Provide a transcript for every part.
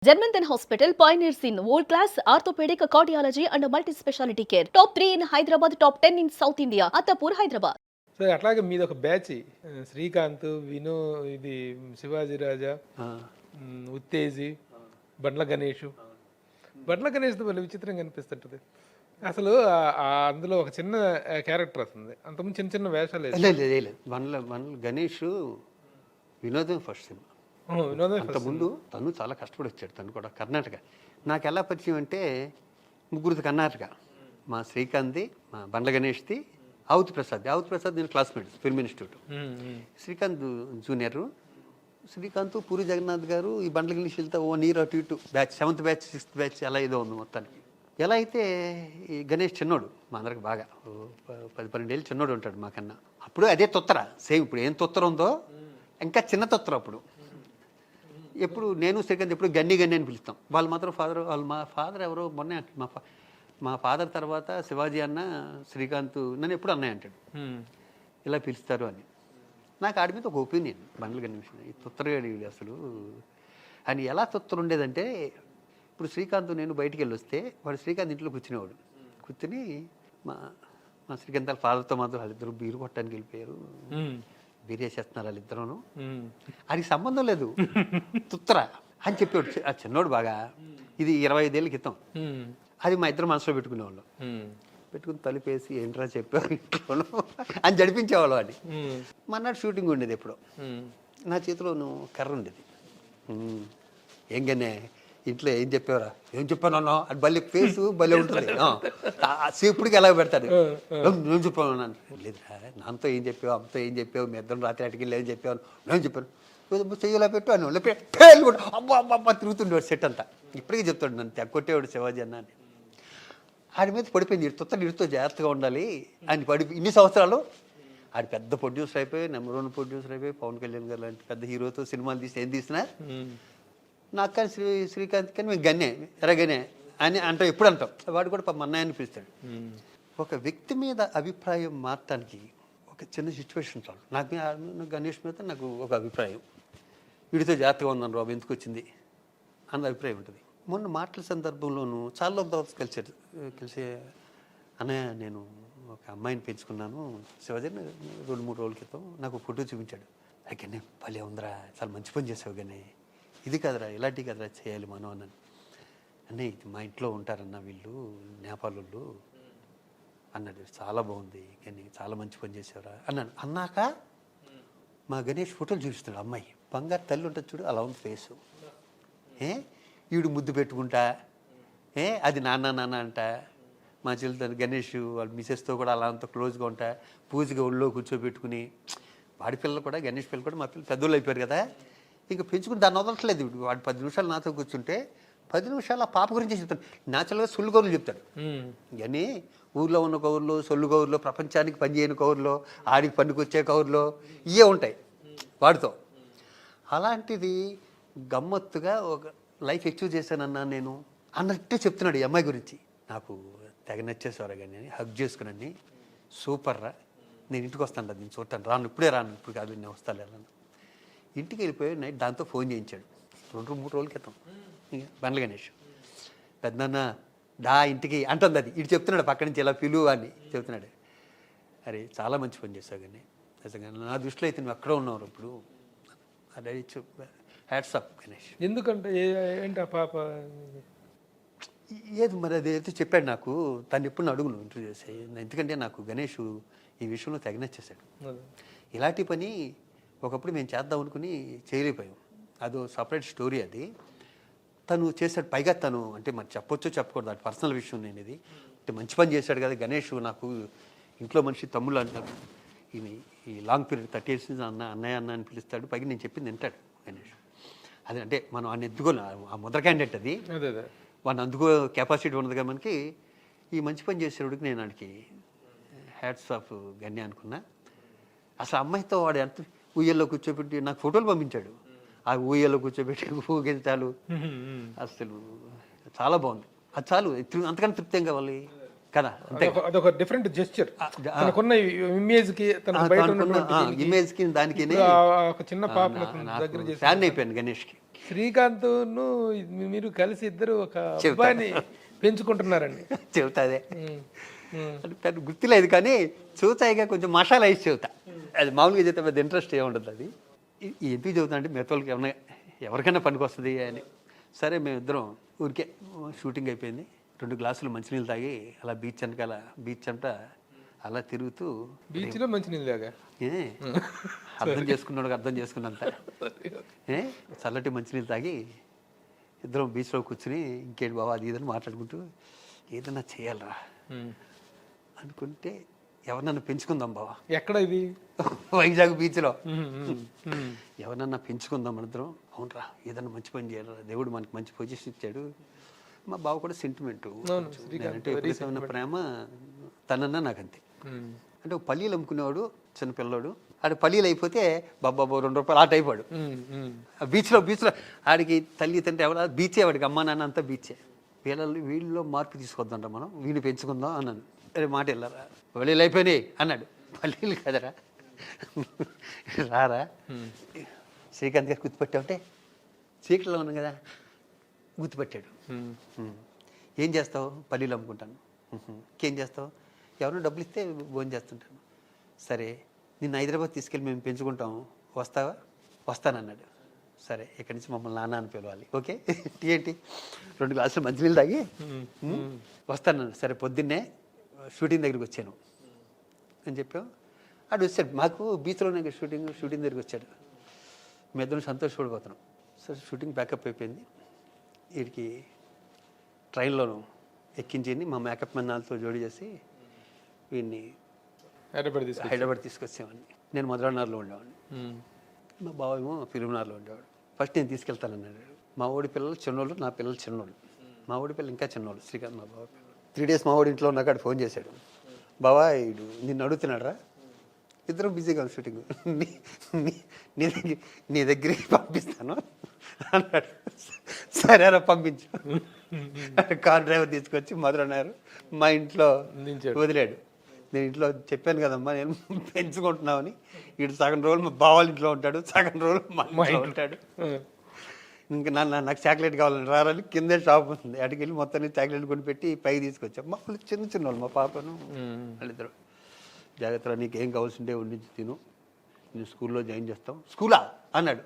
Germanton Hospital pioneers in world-class orthopedic cardiology and multi-specialty care. Top 3 in Hyderabad, top 10 in South India. Attapur, Hyderabad. So అట్లాగే మీది ఒక batch Srikanth విను ఇది శివాజీ రాజా ఉత్తేజి బండ్ల గణేష్ బండ్ల గణేష్ది మళ్ళీ విచిత్రంగా అనిపిస్తుంటుంది అసలు అందులో ఒక చిన్న క్యారెక్టర్ వస్తుంది అంతకుముందు చిన్న చిన్న వేషాలు లేదు బండ్ల గణేష్ వినోదం ఫస్ట్ సినిమా వినోదం అంతకుముందు తను చాలా కష్టపడి వచ్చాడు. తను కూడా కర్ణాటక. నాకు ఎలా పరిచయం అంటే ముగ్గురిది కర్ణాటక. మా శ్రీకాంత్ది, మా బండ్ల గణేష్ది, ఆవుతి ప్రసాద్ నేను classmate film institute. Srikanth junior. Srikanth Puri Jagannath garu ఈ బండ్ల గణేష్ వెళ్తే 1 year అటు ఇటు batch, 7th batch 6th batch అలా ఏదో ఉంది మొత్తానికి. ఎలా అయితే ఈ గణేష్ చిన్నోడు మా అందరికి బాగా 10-12 ఏళ్ళు చిన్నోడు ఉంటాడు మాకన్నా. అప్పుడు అదే తొత్తర సేమ్ ఇప్పుడు ఏం తొత్తర ఉందో ఇంకా చిన్న తొత్తర. అప్పుడు ఎప్పుడు నేను శ్రీకాంత్ ఎప్పుడు గన్ని అని పిలుస్తాం. వాళ్ళు మాత్రం మా ఫాదర్ ఎవరో మొన్నే మా ఫాదర్ తర్వాత శివాజీ అన్న శ్రీకాంత్ నన్ను ఎప్పుడు అన్నయ్య అంటాడు, ఇలా పిలుస్తారు అని. నాకు ఆడి మీద ఒక ఒపీనియన్ బండ్ల గణేష్ ఈ తొత్తరగాడి అసలు అని. ఎలా తొత్తర ఉండేదంటే ఇప్పుడు శ్రీకాంత్ నేను బయటికి వెళ్ళి వస్తే వాడు శ్రీకాంత్ ఇంట్లో కూర్చునేవాడు. కూర్చుని మా శ్రీకాంత్ వాళ్ళ ఫాదర్తో మాత్రం వాళ్ళిద్దరు బీరు కొట్టడానికి వెళ్ళిపోయారు, బీరు వేసేస్తున్నారు వాళ్ళిద్దరూను, అది సంబంధం లేదు తుత్తర అని చెప్పేవాడు. ఆ చిన్నోడు బాగా. ఇది 25 ఏళ్ళ క్రితం. అది మా ఇద్దరు మనసులో పెట్టుకునేవాళ్ళం. పెట్టుకుని తలుపేసి ఏంట్రా చెప్పావు ఇంట్లోనూ అని జడిపించేవాళ్ళం. అది మన్నాడు షూటింగ్ ఉండేది. ఎప్పుడో నా చేతిలో కర్ర ఉండేది. ఏంగనే ఇంట్లో ఏం చెప్పావురా, ఏం చెప్పాను అది బల్లి ఫేసు బలి ఉంటుంది. సేపుడికి ఎలా పెడతాడు, నేను చెప్పాను లేదురా నాన్నతో ఏం చెప్పావు, అమ్మతో ఏం చెప్పావు, మీ ఇద్దరు రాత్రి అటుకి ఏం చెప్పాను, నేను చెప్పాను చెయ్యలా పెట్టు అని పేర్లు కూడా అబ్బా అబ్బా తిరుగుతుండేవాడు సెట్ అంతా. ఇప్పటికీ చెప్తాడు నన్ను తెగొట్టేవాడు శివాజీ అన్న అని. ఆడి మీద పడిపోయింది ఇడుతో జాగ్రత్తగా ఉండాలి అని ఇన్ని సంవత్సరాలు. ఆడి పెద్ద ప్రొడ్యూసర్ అయిపోయి, నెంబర్ 1 ప్రొడ్యూసర్ అయిపోయి, పవన్ కళ్యాణ్ గారు లాంటి పెద్ద హీరోతో సినిమాలు తీసి ఏం తీసినా నాకు కానీ శ్రీకాంత్ కానీ మేము గన్నే ఎరగనే అని అంటాం. ఎప్పుడు అంటాం. వాడు కూడా మా అన్నయ్యని పిలుస్తాడు. ఒక వ్యక్తి మీద అభిప్రాయం మార్చడానికి ఒక చిన్న సిచ్యువేషన్ చాలు. నాకు గణేష్ మీద నాకు ఒక అభిప్రాయం, వీడితో జాగ్రత్తగా ఉందని రాబు ఎందుకు వచ్చింది అన్న అభిప్రాయం ఉంటుంది. మొన్న మాటల సందర్భంలోనూ చాలా తర్వాత కలిసి అన్నయ్య నేను ఒక అమ్మాయిని పెంచుకున్నాను శివాజీని 2-3 రోజుల క్రితం నాకు ఫోటో చూపించాడు. అక్కడనే భలే ఉందిరా, చాలా మంచి పని చేసావు కానీ ఇది కదరా ఇలాంటివి కదరా చేయాలి మనం అన్నాను. అన్నయ్య ఇది మా ఇంట్లో ఉంటారన్న వీళ్ళు నేపాలు అన్నాడు. చాలా బాగుంది కానీ చాలా మంచి పని చేసేవరా అన్నాను. అన్నాక మా గణేష్ ఫోటోలు చూపిస్తున్నాడు. అమ్మాయి బంగారు తల్లి ఉంటుంది చూడు, అలా ఉంది ఫేసు. ఈడు ముద్దు పెట్టుకుంటా, అది నాన్న అంట. మా చెల్లి గణేష్ వాళ్ళ మిసెస్తో కూడా అలా అంత క్లోజ్గా ఉంటా, పూజగా ఒళ్ళో కూర్చోబెట్టుకుని. వాడి పిల్లలు కూడా గణేష్ పిల్లలు కూడా మా పిల్లలు పెద్దోళ్ళు అయిపోయారు కదా, ఇంకా పెంచుకుని దాన్ని వదలట్లేదు. వాడు 10 నిమిషాలు నాతో కూర్చుంటే 10 నిమిషాలు ఆ పాప గురించి చెప్తాడు. న్యాచురల్గా సొల్లు కౌరులు చెప్తాడు. కానీ ఊర్లో ఉన్న కౌరులు, సొల్లు కౌరులో, ప్రపంచానికి పనిచేయని కౌరులో, ఆడికి పనికొచ్చే కౌరులో ఇవే ఉంటాయి వాడితో. అలాంటిది గమ్మత్తుగా ఒక లైఫ్ అచీవ్ చేశానన్నా నేను అన్నట్టే చెప్తున్నాడు ఈ అమ్మాయి గురించి. నాకు తెగ నచ్చేసేవారు కానీ హగ్ చేసుకుని సూపర్ రా, నేను ఇంటికి వస్తాను నేను చూడటాను, రాను ఇప్పుడే రాను, ఇప్పుడు కాదు నేను వస్తాను వెళ్ళాను. ఇంటికి వెళ్ళిపోయి నైట్ దాంతో ఫోన్ చేయించాడు 2-3 రోజుల క్రితం. బండ్ల గణేష్ పెద్దన్న డా ఇంటికి అంటుంది. అది ఇటు చెప్తున్నాడు పక్క నుంచి ఇలా పిలువు అని చెప్తున్నాడు. అరే చాలా మంచి పని చేశావు కానీ నిజంగా నా దృష్టిలో అయితే నువ్వు ఎక్కడ ఉన్నావు ఇప్పుడు అదే హ్యాట్స్ అప్ గణేష్. ఎందుకంటే ఏంటి ఆ పాప ఏది మరి అది అయితే చెప్పాడు నాకు. తను ఎప్పుడు అడుగును ఇంటర్వ్యూ చేసి, ఎందుకంటే నాకు గణేష్ ఈ విషయంలో తెగ నచ్చేసాడు. ఇలాంటి పని ఒకప్పుడు మేము చేద్దాం అనుకుని చేయలేకపోయాం. అదో సపరేట్ స్టోరీ. అది తను చేశాడు. పైగా తను అంటే మరి చెప్పొచ్చో చెప్పకూడదు, అది పర్సనల్ విషయం. నేను ఇది అంటే మంచి పని చేశాడు కదా గణేష్. నాకు ఇంట్లో మనిషి తమ్ముళ్ళు అంటారు. ఈ లాంగ్ పీరియడ్ 30 years అన్నయ్య అని పిలుస్తాడు. పైగా నేను చెప్పింది వింటాడు గణేష్. అది అంటే మనం ఆయన ఎత్తుకోలే, ఆ మొదటి క్యాండిడేట్ అది. వాడిని అందుకో కెపాసిటీ ఉన్నది కదా మనకి. ఈ మంచి పని చేసేవాడికి నేను వాడికి హ్యాట్స్ ఆఫ్ గణ్య అనుకున్నా. అసలు అమ్మాయితో వాడు ఎంత ఊయల్లో కూర్చోబెట్టి నాకు ఫోటోలు పంపించాడు. ఆ ఊయల్లో కూర్చోబెట్టి ఊగించాలు అసలు చాలా బాగుంది. అది చాలు, అంతకన్నా తృప్తి ఏం కావాలి కదా. అదొక డిఫరెంట్ జెస్చర్. తనకున్న ఇమేజ్ కి ఇమేజ్ కి దానికి ఒక చిన్న పాప ఫ్యాన్ అయిపోయాను గణేష్కి. శ్రీకాంత్ మీరు కలిసి ఇద్దరు ఒక అబ్బాయిని పెంచుకుంటున్నారండి. చెబుతా అదే ఉమ్, ఉమ్, అంటే పెద్ద గుర్తులేదు కానీ చూతాయిగా కొంచెం మసాలా వేసి చెబుతా. అది మామూలుగా చెప్తే పెద్ద ఇంట్రెస్ట్ ఏముండదు. అది ఎందుకు చెబుతా అంటే మిగతా వాళ్ళకి ఎవరికైనా పనికి వస్తుంది అని. సరే మేమిద్దరం ఊరికే షూటింగ్ అయిపోయింది, 2 గ్లాసులు మంచినీళ్ళు తాగి అలా బీచ్ వెనకాల బీచ్ అంతా అలా తిరుగుతూ బీచ్లో మంచినీళ్ళు తాగా. అర్థం చేసుకున్నాడు అర్థం చేసుకున్నంత చల్లటి మంచినీళ్ళు తాగి ఇద్దరం బీచ్లో కూర్చుని ఇంకేంటి బాబా అది ఇదని మాట్లాడుకుంటూ ఏదన్నా చేయాలరా అనుకుంటే ఎవరినన్నా పెంచుకుందాం బావా. ఎక్కడ ఇది? వైజాగ్ బీచ్లో. ఉమ్, ఉమ్, ఉమ్. ఎవరన్నా పెంచుకుందాం మనిద్దరం. అవునరా ఏదన్నా మంచి పని చేయాలరా, దేవుడు మనకి మంచి పొజిషన్ ఇచ్చాడు. మా బావ కూడా సెంటిమెంటు, అంటే విపరీతమైన ప్రేమ తనన్నా నాకు అంతే. ఉమ్, అంటే ఒక పల్లీలు అమ్ముకునేవాడు చిన్నపిల్లవాడు, ఆడు పల్లీలు అయిపోతే బాబా 2 రూపాయలు ఆట అయిపోయాడు. ఉమ్, ఉమ్. బీచ్లో ఆడికి తల్లి తండ్రి ఎవడ బీచే, వాడికి అమ్మా నాన్న అంతా బీచే. వీళ్ళలో మార్పు తీసుకొద్దాంరా మనం, వీడిని పెంచుకుందాం అన్నాను. అరే మాట వెళ్ళారా, పల్లీలు అయిపోయినాయి అన్నాడు. పల్లీలు కదరా రారా శ్రీకాంత్ గారు గుర్తుపెట్టావుంటే చీకట్లో ఉన్నాం కదా గుర్తుపెట్టాడు. ఏం చేస్తావు? పల్లీలు అమ్ముకుంటాను. ఇంకేం చేస్తావు? ఎవరైనా డబ్బులు ఇస్తే భోజనం చేస్తుంటాను. సరే నిన్ను హైదరాబాద్ తీసుకెళ్ళి మేము పెంచుకుంటాం, వస్తావా? వస్తానన్నాడు. సరే ఇక్కడి నుంచి మమ్మల్ని నాన్న అని పిలవాలి. ఓకే ఏంటి 2 గ్లాసులు మంచినీళ్ళు తాగి వస్తానన్నాడు. సరే పొద్దున్నే షూటింగ్ దగ్గరికి వచ్చాను అని చెప్పాం. ఆడు వచ్చాడు, మాకు బీచ్లోనే షూటింగ్ దగ్గరికి వచ్చాడు. మీ ఇద్దరం సంతోషపడిపోతున్నాం. సరే షూటింగ్ ప్యాకప్ అయిపోయింది. వీడికి ట్రైన్లోను ఎక్కించింది, మా మేకప్ మన్నాలతో జోడి చేసి వీడిని హైదరాబాద్ తీసుకొచ్చేవాడిని. నేను మధురానగర్లో ఉండేవాడిని, మా బావ ఏమో ఫిలింనగర్లో ఉండేవాడు. ఫస్ట్ నేను తీసుకెళ్తానన్నాడు. మా ఓడి పిల్లలు చిన్నోళ్ళు, నా పిల్లలు చిన్నోళ్ళు. మా ఓడి పిల్లలు ఇంకా చిన్నోళ్ళు, శ్రీకాంత్ మా బావ పిల్లలు. 3 days మా ఓడి ఇంట్లో ఉన్నాక ఫోన్ చేశాడు. బావా వీడు నిన్ను అడుగుతున్నాడు రా, ఇద్దరం బిజీగా ఉంది షూటింగ్, నీ దగ్గరికి పంపిస్తాను అన్నాడు. సరేరా పంపించు. కార్ డ్రైవర్ తీసుకొచ్చి మధురనగర్ మా ఇంట్లో వదిలాడు. నేను ఇంట్లో చెప్పాను కదమ్మా నేను పెంచుకుంటున్నామని. వీడు సగం రోజులు మా బావాళ్ళ ఇంట్లో ఉంటాడు, సగం రోజులు మా ఇంట్లో ఉంటాడు. ఇంకా నాకు చాక్లెట్ కావాలని రారని కిందే షాప్ ఉంది, అటుకి వెళ్ళి మొత్తాన్ని చాక్లెట్ కొని పెట్టి పైకి తీసుకొచ్చాం. మా వాళ్ళు చిన్న వాళ్ళు, మా పాపను వాళ్ళిద్దరు. జాగ్రత్తగా నీకు ఏం కావాల్సిందే వండించి తిను, నేను స్కూల్లో జాయిన్ చేస్తాం. స్కూలా అన్నాడు.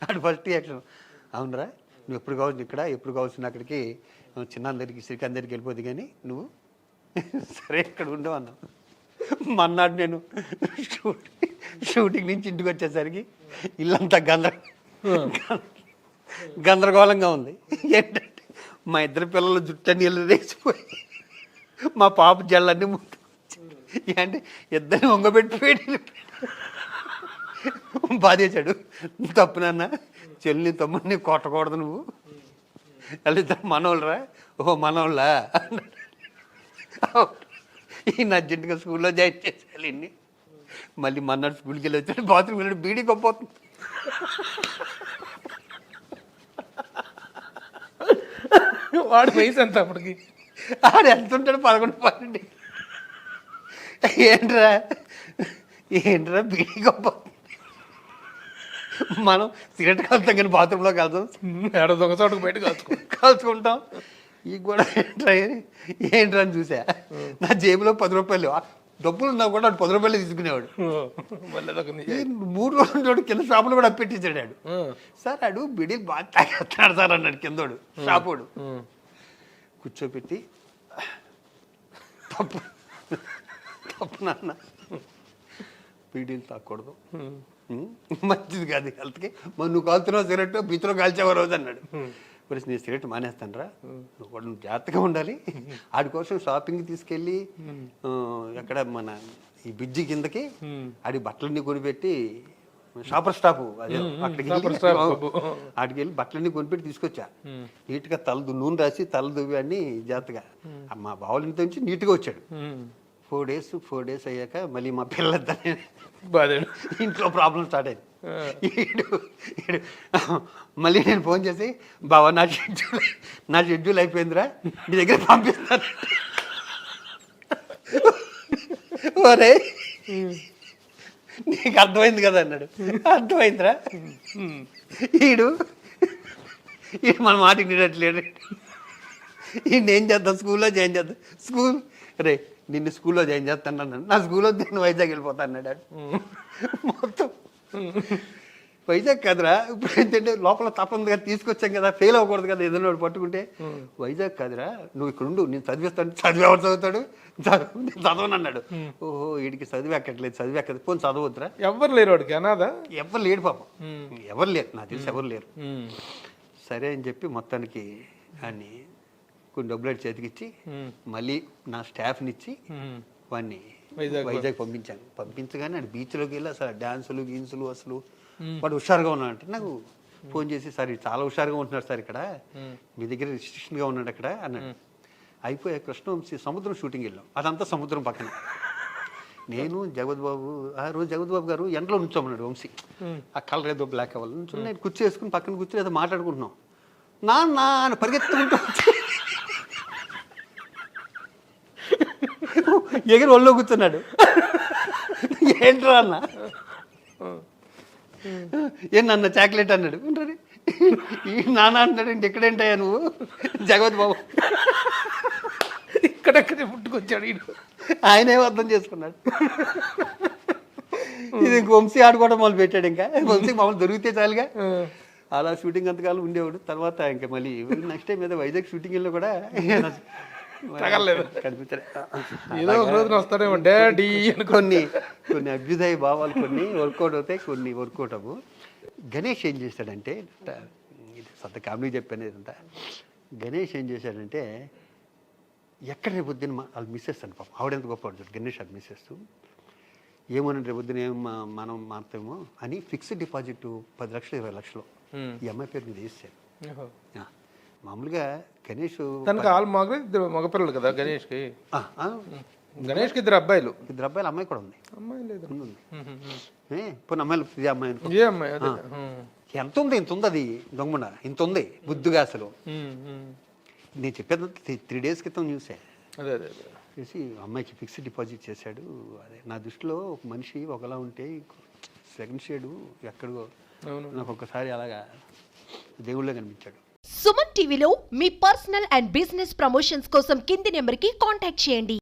అటు ఫస్ట్ రియాక్షన్, అవునరా నువ్వు ఎప్పుడు కావాల్సింది ఇక్కడ, ఎప్పుడు కావాల్సింది అక్కడికి, చిన్న దగ్గరికి శ్రీకాంత్ దగ్గరికి వెళ్ళిపోద్ది కానీ నువ్వు సరే ఇక్కడ ఉండవు అన్నావు. మన్నాడు నేను షూటింగ్ నుంచి ఇంటికి వచ్చేసరికి ఇల్లంతా గందరగోళంగా ఉంది. ఏంటంటే మా ఇద్దరు పిల్లలు జుట్టు నీళ్ళు వేసిపోయి మా పాప జల్లన్నీ ముందు అంటే ఇద్దరిని వంగబెట్టిపోయి బాధేశాడు. తప్పు నాన్న, చెల్లిని తమ్ముడిని కొట్టకూడదు నువ్వు, వాళ్ళిద్దరు మనోళ్ళరా. ఓహో మనోళ్ళా అన్నాడు. ఈయన అర్జెంటుగా స్కూల్లో జాయిన్ చేసేయాలి. ఇన్ని మళ్ళీ మన్నాడు స్కూల్కి వెళ్ళి వచ్చాడు, బాత్రూమ్ వెళ్ళి బీడీ గొప్పవుతుంది. వాడు వయసు ఎంత అప్పటికి? ఆడు ఎంత ఉంటాడు? 11-12. ఏంట్రా బీడీ గొప్ప. మనం సిగరెట్ కాలుతాం కానీ బాత్రూంలోకి వెళ్తాం, దొంగ చోటకు బయట కాల్చుకుంటాం. ఈ కూడా ఏంట్రా అని చూసా. నా జేబులో 10 రూపాయలు డబ్బులు ఉన్నా కూడా 10 రూపాయలు తీసుకునేవాడు. 3 రోజులు కింద షాపులో కూడా పెట్టించాడు ఆడు. సార్ ఆడు బిడీలు బాగా తాగేస్తున్నాడు సార్ అన్నాడు కిందోడు షాపోడు. కూర్చోపెట్టి తప్పు నాన్న, బీడీలు తాగకూడదు, మంచిది కాదు హెల్త్కి. మరి నువ్వు కాల్తున్నావు సిగరెట్, బీచ్లో కాల్చేవా రోజు అన్నాడు. మరి నేను సిగరెట్ మానేస్తాను రా, నువ్వు కూడా నువ్వు జాగ్రత్తగా ఉండాలి. ఆడి కోసం షాపింగ్ తీసుకెళ్ళి ఎక్కడ మన ఈ బ్రిడ్జి కిందకి ఆడి బట్టలన్నీ కొనిపెట్టి షాపర్ స్టాప్ అదే అక్కడికి ఆడికి వెళ్ళి బట్టలన్నీ కొనిపెట్టి తీసుకొచ్చా. నీట్గా నూనె రాసి తల దువ్వి అన్ని జాగ్రత్తగా. మా బావుల ఇంటి నుంచి నీట్గా వచ్చాడు. 4 days అయ్యాక మళ్ళీ మా పిల్లలిద్దరిని ఇంట్లో ప్రాబ్లం స్టార్ట్ అయింది. మళ్ళీ నేను ఫోన్ చేసి, బావా నా షెడ్యూల్ అయిపోయిందిరా, నీ దగ్గర పంపిస్తాను. నీకు అర్థమైంది కదా అన్నాడు. అర్థమైందిరా. ఈడు మన మాట వినట్లేడు. ఈయన ఏం చేద్దాం, స్కూల్లో జాయిన్ చేద్దాం. స్కూల్ రే నిన్ను స్కూల్లో జాయిన్ చేస్తాను అన్నాడు. నా స్కూల్లో నేను వైజాగ్ వెళ్ళిపోతాను అన్నాడు. మొత్తం వైజాగ్ కాదురా, ఇప్పుడు ఏంటంటే లోపల తప్పనిగా తీసుకొచ్చాం కదా, ఫెయిల్ అవ్వకూడదు కదా ఏదైనా వాడు పట్టుకుంటే. వైజాగ్ కాదురా, నువ్వు ఇక్కడ ఉండు, నేను చదివిస్తాను. చదివేవాడు చదువుతాడు, నేను చదవను అన్నాడు. ఓహో వీడికి చదివి ఎక్కట్లేదు, చదివి ఎక్కదు, పోనీ చదవద్దురా. ఎవరు లేరు వాడికి అనాదా? ఎవరు లేడు పాపం, ఎవరు లేరు, నాకు తెలిసి ఎవరు లేరు. సరే అని చెప్పి మొత్తానికి అని కొన్ని డబ్బులు చేతికిచ్చి మళ్ళీ నా స్టాఫ్ని ఇచ్చి వాడిని వైజాగ్ పంపించాను. పంపించగానే ఆడు బీచ్లోకి వెళ్ళి అసలు డ్యాన్సులు గీన్సులు అసలు వాడు హుషారుగా ఉన్నాడంటే నాకు ఫోన్ చేసి, సార్ చాలా హుషారుగా ఉంటున్నాడు సార్ ఇక్కడ, మీ దగ్గర రిస్ట్రిక్షన్గా ఉన్నాడు అక్కడ అన్నాడు. అయిపోయా కృష్ణవంశీ సముద్రం షూటింగ్ వెళ్ళాం, అదంతా సముద్రం పక్కన. నేను జగద్బాబు, ఆ రోజు జగద్బాబు గారు ఎండలో నుంచోమన్నాడు వంశీ, ఆ కలర్ ఏదో బ్లాక్ అవ్వాలి నుంచి. నేను కుర్చీ వేసుకుని పక్కన కూర్చొని ఏదో మాట్లాడుకుంటున్నాం. నాన్న అని పరిగెత్తుకుంటూ ఎగిరి ఒళ్ళో కూర్చున్నాడు. ఏంట్రా అన్న, ఏం నన్న చాక్లెట్ అన్నాడు. ఈ నాన్న అంటాడు, ఇంటి ఎక్కడేంటయ్యా నువ్వు? జగత్ బాబు ఇక్కడెక్కడే పుట్టుకొచ్చాడు ఈడు. ఆయనే అర్థం చేసుకున్నాడు. ఇది ఇంక వంశీ ఆడుకోవడం మొదలు పెట్టాడు. ఇంకా వంశీ మామూలు దొరికితే చాలుగా అలా షూటింగ్ అంతకాలం ఉండేవాడు. తర్వాత ఇంకా మళ్ళీ నెక్స్ట్ టైం ఏదో వైజాగ్ షూటింగ్ వెళ్ళి కూడా కనిపించాడు. ఏదో ఒక రోజున వస్తాడేమో డాడీ. కొన్ని అభ్యుదయ భావాలు కొన్ని వర్కౌట్ అవుతాయి, కొన్ని వర్కౌట్ అవ్వు. గణేష్ ఏం చేశాడంటే, సొంత కామెడీ చెప్పాను ఇదంతా. గణేష్ ఏం చేశాడంటే, ఎక్కడ రేపు పొద్దున వాళ్ళు మిస్సెస్ అని పాపం ఆవిడెంత గొప్పవాడు గణేష్ అది మిస్సెస్. ఏమోనండి రేపు పొద్దున ఏం మనం మారుతామో అని ఫిక్స్డ్ డిపాజిట్ 10 లక్షలు 20 లక్షలు ఈ అమ్మాయి పేరు మీద వేసాడు. మామూలుగా గణేష్ తనకు ఇద్దరు మగపిల్లలు కదా గణేష్కి. గణేష్కి ఇద్దరు అబ్బాయిలు. అమ్మాయి కూడా ఉంది. అమ్మాయి లేదు, ఇప్పుడు అమ్మాయిలు ఇదే అమ్మాయి అనుకో. ఏ అమ్మాయి? ఎంత ఉంది? ఇంత ఉంది, అది దొంగముండ ఇంత ఉంది బుద్ధిగా అసలు. నేను చెప్పేది 3 days క్రితం చూసా. అదే అదే చేసి అమ్మాయికి ఫిక్స్డ్ డిపాజిట్ చేశాడు. అదే నా దృష్టిలో ఒక మనిషి ఒకలా ఉంటే సెకండ్ షేడు ఎక్కడో నాకు ఒకసారి అలాగా దేవుళ్ళే కనిపించాడు. సుమన్ టీవీలో మీ పర్సనల్ అండ్ బిజినెస్ ప్రమోషన్స్ కోసం కింది నెంబర్కి కాంటాక్ట్ చేయండి.